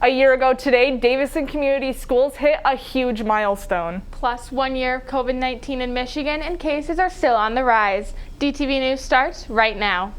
A year ago today, Davison Community Schools hit a huge milestone. Plus 1 year of COVID-19 in Michigan, and cases are still on the rise. DTV News starts right now.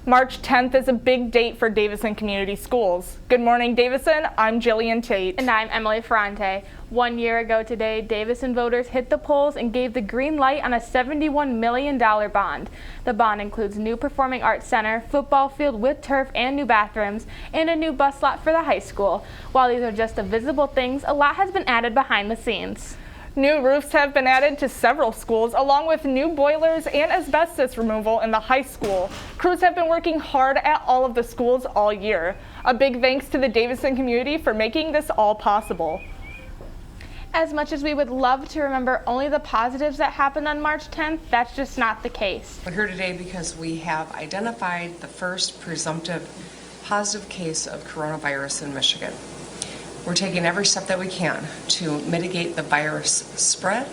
March 10th is a big date for Davison Community Schools. Good morning, Davison. I'm Jillian Tate. And I'm Emily Ferrante. 1 year ago today, Davison voters hit the polls and gave the green light on a $71 million bond. The bond includes new performing arts center, football field with turf and new bathrooms, and a new bus lot for the high school. While these are just the visible things, a lot has been added behind the scenes. New roofs have been added to several schools, along with new boilers and asbestos removal in the high school. Crews have been working hard at all of the schools all year. A big thanks to the Davison community for making this all possible. As much as we would love to remember only the positives that happened on March 10th, that's just not the case. We're here today because we have identified the first presumptive positive case of coronavirus in Michigan. We're taking every step that we can to mitigate the virus spread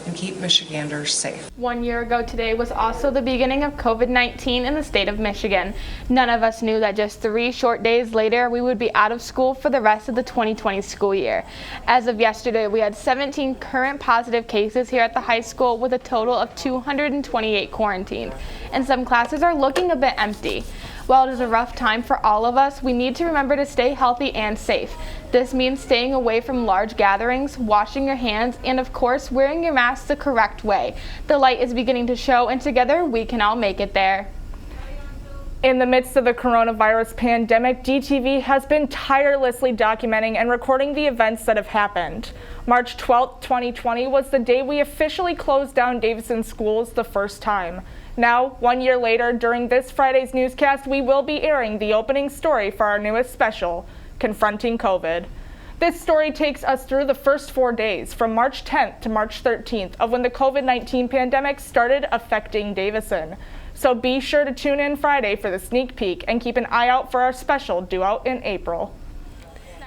and keep Michiganders safe. 1 year ago today was also the beginning of COVID-19 in the state of Michigan. None of us knew that just 3 short days later we would be out of school for the rest of the 2020 school year. As of yesterday, we had 17 current positive cases here at the high school with a total of 228 quarantined, and some classes are looking a bit empty. While it is a rough time for all of us, we need to remember to stay healthy and safe. This means staying away from large gatherings, washing your hands, and of course, wearing your mask the correct way. The light is beginning to show, and together we can all make it there. In the midst of the coronavirus pandemic, DTV has been tirelessly documenting and recording the events that have happened. March 12, 2020 was the day we officially closed down Davison schools the first time. Now, 1 year later, during this Friday's newscast, we will be airing the opening story for our newest special, Confronting COVID. This story takes us through the first 4 days, from March 10th to March 13th, of when the COVID-19 pandemic started affecting Davison. So be sure to tune in Friday for the sneak peek and keep an eye out for our special due out in April.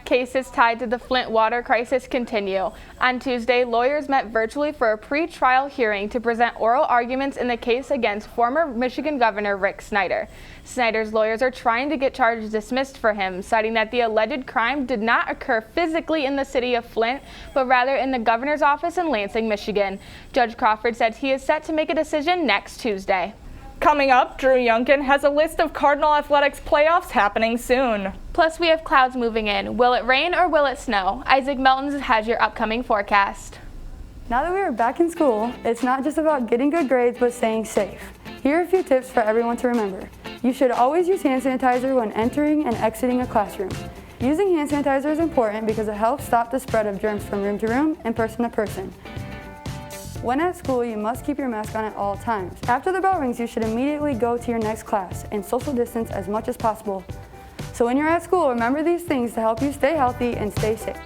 Cases tied to the Flint water crisis continue. On Tuesday, lawyers met virtually for a pre-trial hearing to present oral arguments in the case against former Michigan Governor Rick Snyder. Snyder's lawyers are trying to get charges dismissed for him, citing that the alleged crime did not occur physically in the city of Flint, but rather in the governor's office in Lansing, Michigan. Judge Crawford said he is set to make a decision next Tuesday. Coming up, Drew Youngkin has a list of Cardinal Athletics playoffs happening soon. Plus, we have clouds moving in. Will it rain or will it snow? Isaac Meltons has your upcoming forecast. Now that we are back in school, it's not just about getting good grades, but staying safe. Here are a few tips for everyone to remember. You should always use hand sanitizer when entering and exiting a classroom. Using hand sanitizer is important because it helps stop the spread of germs from room to room and person to person. When at school, you must keep your mask on at all times. After the bell rings, you should immediately go to your next class and social distance as much as possible. So when you're at school, remember these things to help you stay healthy and stay safe.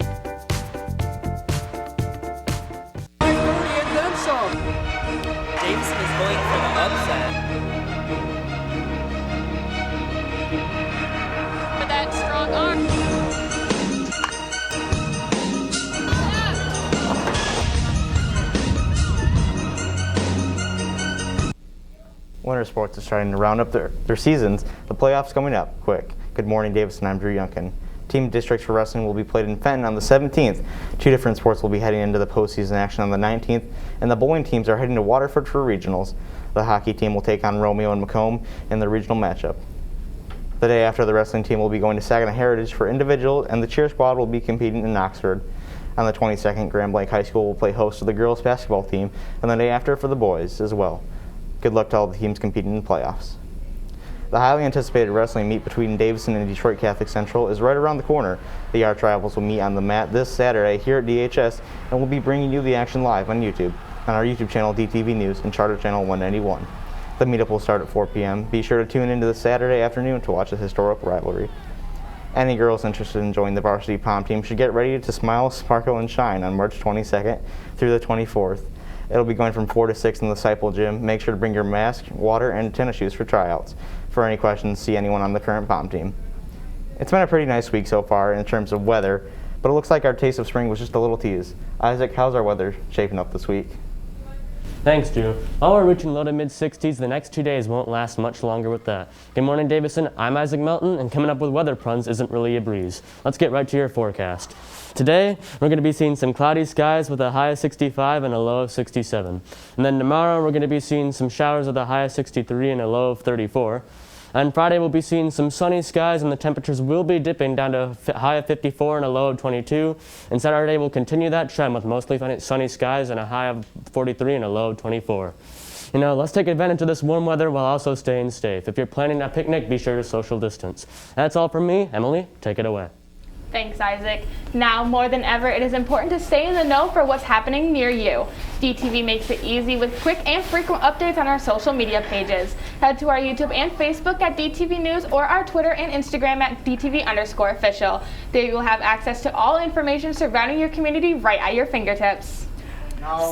And then some. Davison is going for the upset. With that strong arm. Winter sports is starting to round up their seasons. The playoffs coming up quick. Good morning, Davison. I'm Drew Youngkin. Team districts for wrestling will be played in Fenton on the 17th. 2 different sports will be heading into the postseason action on the 19th, and the bowling teams are heading to Waterford for regionals. The hockey team will take on Romeo and Macomb in the regional matchup. The day after, the wrestling team will be going to Saginaw Heritage for individual, and the cheer squad will be competing in Oxford. On the 22nd, Grand Blanc High School will play host to the girls basketball team, and the day after for the boys as well. Good luck to all the teams competing in the playoffs. The highly anticipated wrestling meet between Davison and Detroit Catholic Central is right around the corner. The arch rivals will meet on the mat this Saturday here at DHS, and we'll be bringing you the action live on YouTube, on our YouTube channel DTV News and Charter Channel 191. The meetup will start at 4 p.m. Be sure to tune into the Saturday afternoon to watch the historic rivalry. Any girls interested in joining the varsity pom team should get ready to smile, sparkle, and shine on March 22nd through the 24th. It'll be going from 4 to 6 in the Disciple Gym. Make sure to bring your mask, water, and tennis shoes for tryouts. For any questions, see anyone on the current POM team. It's been a pretty nice week so far in terms of weather, but it looks like our taste of spring was just a little tease. Isaac, how's our weather shaping up this week? Thanks, Drew. While we're reaching low to mid-60s, the next 2 days won't last much longer with that. Good morning, Davison. I'm Isaac Melton, and coming up with weather puns isn't really a breeze. Let's get right to your forecast. Today, we're going to be seeing some cloudy skies with a high of 65 and a low of 67. And then tomorrow, we're going to be seeing some showers with a high of 63 and a low of 34. On Friday, we'll be seeing some sunny skies, and the temperatures will be dipping down to a high of 54 and a low of 22. And Saturday, we'll continue that trend with mostly sunny skies and a high of 43 and a low of 24. Let's take advantage of this warm weather while also staying safe. If you're planning a picnic, be sure to social distance. That's all from me. Emily, take it away. Thanks, Isaac. Now, more than ever, it is important to stay in the know for what's happening near you. DTV makes it easy with quick and frequent updates on our social media pages. Head to our YouTube and Facebook at DTV News or our Twitter and Instagram at DTV_official. There you will have access to all information surrounding your community right at your fingertips.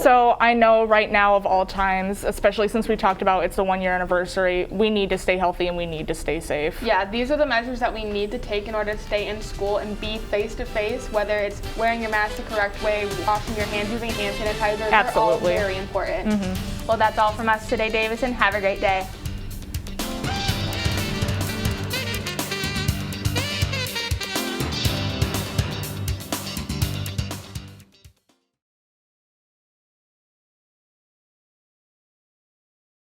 So I know right now of all times, especially since we talked about it's the 1-year anniversary, we need to stay healthy and we need to stay safe. Yeah, these are the measures that we need to take in order to stay in school and be face-to-face, whether it's wearing your mask the correct way, washing your hands, using hand sanitizer. Absolutely. They're all very important. Well, that's all from us today, Davison. Have a great day.